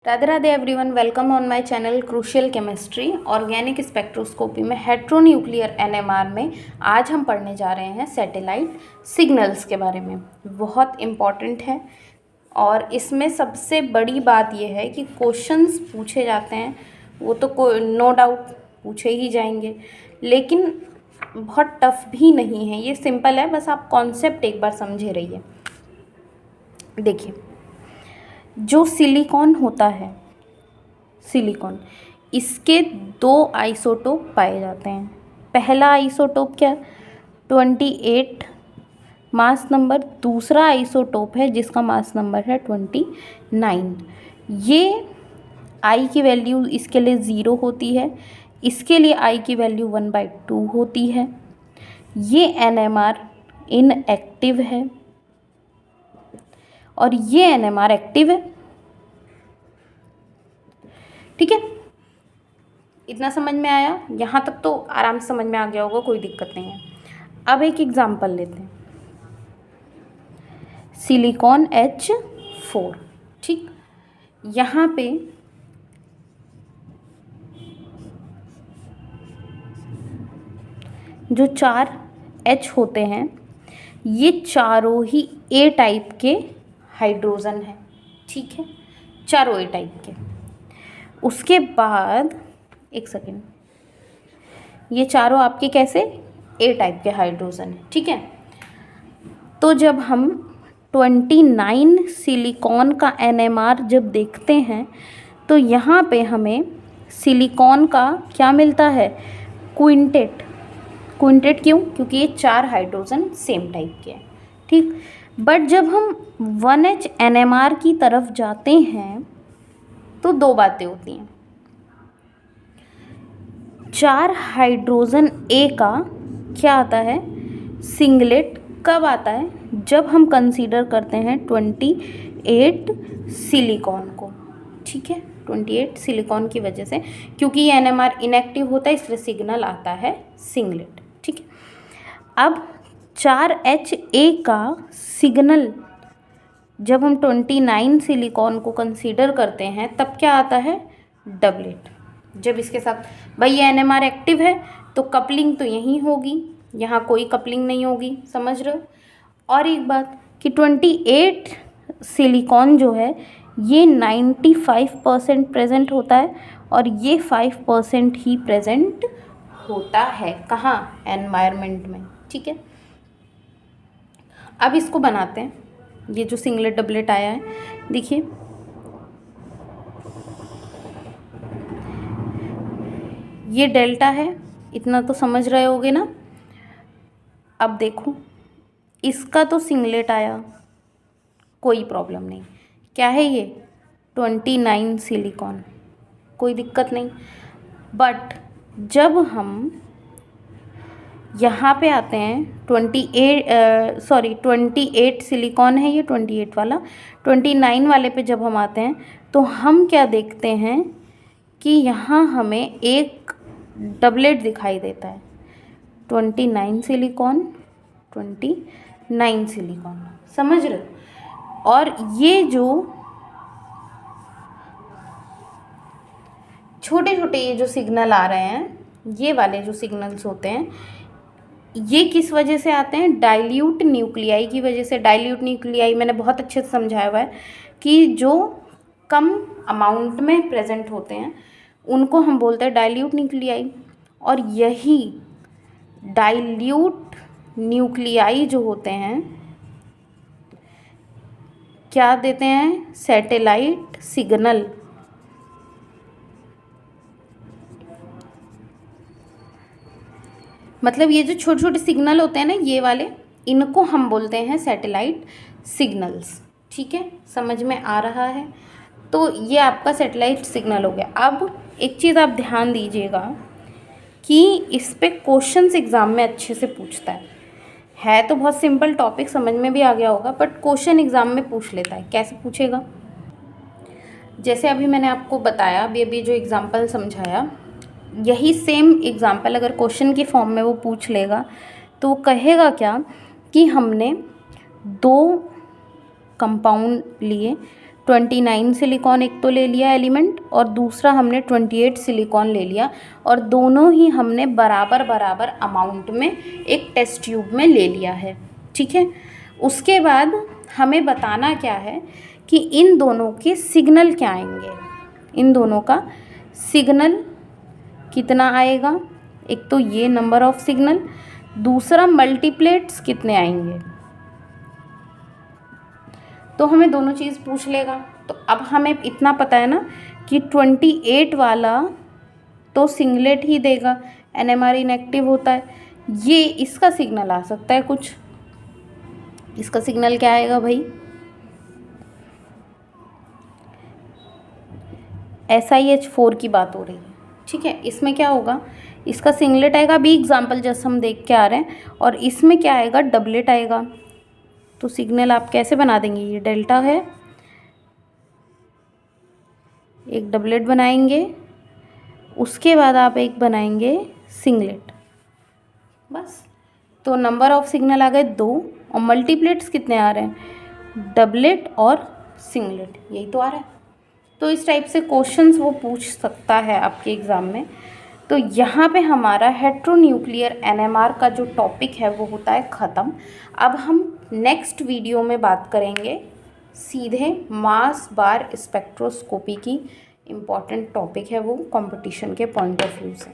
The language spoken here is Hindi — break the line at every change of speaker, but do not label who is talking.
Radhe Radhe everyone, welcome on my channel crucial chemistry. Organic spectroscopy में हेट्रोन्यूक्लियर एनएमआर में आज हम पढ़ने जा रहे हैं सैटेलाइट सिग्नल्स के बारे में। बहुत इम्पॉर्टेंट है और इसमें सबसे बड़ी बात यह है कि क्वेश्चंस पूछे जाते हैं वो तो नो डाउट पूछे ही जाएंगे, लेकिन बहुत टफ भी नहीं है, ये सिंपल है। बस आप कॉन्सेप्ट एक बार समझे रहिए। देखिए, जो सिलिकॉन होता है, सिलिकॉन, इसके दो आइसोटोप पाए जाते हैं। पहला आइसोटोप क्या, 28 मास नंबर। दूसरा आइसोटोप है जिसका मास नंबर है 29। ये आई की वैल्यू इसके लिए 0 होती है, इसके लिए आई की वैल्यू 1/2 होती है। ये एनएमआर इनएक्टिव है और ये एनएमआर एक्टिव है। ठीक है, इतना समझ में आया? यहाँ तक तो आराम से समझ में आ गया होगा, कोई दिक्कत नहीं है। अब एक एग्जांपल लेते हैं, सिलिकॉन H4। ठीक, यहाँ पे जो 4 H होते हैं, ये चारों ही A टाइप के हाइड्रोजन हैं। ठीक है, चारों A टाइप के। उसके बाद एक सेकेंड, ये चारों आपके कैसे A टाइप के हाइड्रोजन हैं। ठीक है, तो जब हम 29 सिलिकॉन का एनएमआर जब देखते हैं तो यहाँ पे हमें सिलिकॉन का क्या मिलता है, क्विंटेट। क्विंटेट क्यों? क्योंकि ये 4 हाइड्रोजन सेम टाइप के हैं। ठीक, बट जब हम 1H एनएमआर की तरफ जाते हैं तो दो बातें होती हैं। 4 हाइड्रोजन A का क्या आता है, सिंगलेट। कब आता है? जब हम कंसीडर करते हैं 28 सिलिकॉन को। ठीक है, 28 सिलिकॉन की वजह से, क्योंकि ये एनएमआर इनएक्टिव होता है इसलिए सिग्नल आता है सिंगलेट। ठीक है, अब 4HA का सिग्नल जब हम 29 सिलिकॉन को कंसीडर करते हैं तब क्या आता है, डबलेट। जब इसके साथ, भाई ये एनएमआर एक्टिव है तो कपलिंग तो यहीं होगी, यहाँ कोई कपलिंग नहीं होगी, समझ रहे हो? और एक बात कि 28 सिलिकॉन जो है ये 95% प्रेजेंट होता है और ये 5% ही प्रेजेंट होता है। कहाँ? एनवायरनमेंट में। ठीक है, अब इसको बनाते हैं। ये जो सिंगलेट डबलेट आया है, देखिए ये डेल्टा है, इतना तो समझ रहे होगे ना। अब देखो, इसका तो सिंगलेट आया, कोई प्रॉब्लम नहीं। क्या है ये, 29 सिलिकॉन, कोई दिक्कत नहीं। बट जब हम यहाँ पे आते हैं 28 सिलिकॉन है ये, 28 वाला, 29 वाले पे जब हम आते हैं तो हम क्या देखते हैं कि यहाँ हमें एक डबलेट दिखाई देता है। 29 सिलिकॉन, 29 सिलिकॉन, समझ रहे हो? और ये जो छोटे छोटे ये जो सिग्नल आ रहे हैं, ये वाले जो सिग्नल्स होते हैं, ये किस वजह से आते हैं, डाइल्यूट न्यूक्लियाई की वजह से। डाइल्यूट न्यूक्लियाई मैंने बहुत अच्छे से समझाया हुआ है कि जो कम अमाउंट में प्रेजेंट होते हैं उनको हम बोलते हैं डाइल्यूट न्यूक्लियाई। और यही डाइल्यूट न्यूक्लियाई जो होते हैं क्या देते हैं, सैटेलाइट सिग्नल। मतलब ये जो छोटे छोटे सिग्नल होते हैं ना, ये वाले, इनको हम बोलते हैं सैटेलाइट सिग्नल्स। ठीक है, समझ में आ रहा है? तो ये आपका सैटेलाइट सिग्नल हो गया। अब एक चीज़ आप ध्यान दीजिएगा कि इस पे क्वेश्चंस एग्ज़ाम में अच्छे से पूछता है तो बहुत सिंपल टॉपिक, समझ में भी आ गया होगा, बट क्वेश्चन एग्ज़ाम में पूछ लेता है। कैसे पूछेगा? जैसे अभी मैंने आपको बताया, अभी जो एग्ज़ाम्पल समझाया, यही सेम एग्ज़ाम्पल अगर क्वेश्चन की फॉर्म में वो पूछ लेगा तो वो कहेगा क्या कि हमने 2 कंपाउंड लिए, 29 सिलिकॉन एक तो ले लिया एलिमेंट, और दूसरा हमने 28 सिलिकॉन ले लिया, और दोनों ही हमने बराबर बराबर अमाउंट में एक टेस्ट ट्यूब में ले लिया है। ठीक है, उसके बाद हमें बताना क्या है कि इन दोनों के सिग्नल क्या आएंगे। इन दोनों का सिग्नल कितना आएगा, एक तो ये नंबर ऑफ सिग्नल, दूसरा मल्टीप्लेट्स कितने आएंगे। तो हमें दोनों चीज़ पूछ लेगा। तो अब हमें इतना पता है ना कि 28 वाला तो सिंगलेट ही देगा, NMR इनएक्टिव होता है। ये इसका सिग्नल आ सकता है कुछ, इसका सिग्नल क्या आएगा भाई, SiH4 की बात हो रही है। ठीक है, इसमें क्या होगा, इसका सिंगलेट आएगा, अभी एग्जाम्पल जैसे हम देख के आ रहे हैं, और इसमें क्या आएगा, डबलेट आएगा। तो सिग्नल आप कैसे बना देंगे, ये डेल्टा है, एक डबलेट बनाएंगे, उसके बाद आप एक बनाएंगे सिंगलेट, बस। तो नंबर ऑफ सिग्नल आ गए 2, और मल्टीप्लेट्स कितने आ रहे हैं, डबलेट और सिंगलेट, यही तो आ रहा है। तो इस टाइप से क्वेश्चंस वो पूछ सकता है आपके एग्ज़ाम में। तो यहाँ पे हमारा हेट्रोन्यूक्लियर NMR का जो टॉपिक है वो होता है ख़त्म। अब हम नेक्स्ट वीडियो में बात करेंगे सीधे मास बार स्पेक्ट्रोस्कोपी की। इम्पॉर्टेंट टॉपिक है वो कंपटीशन के पॉइंट ऑफ व्यू से।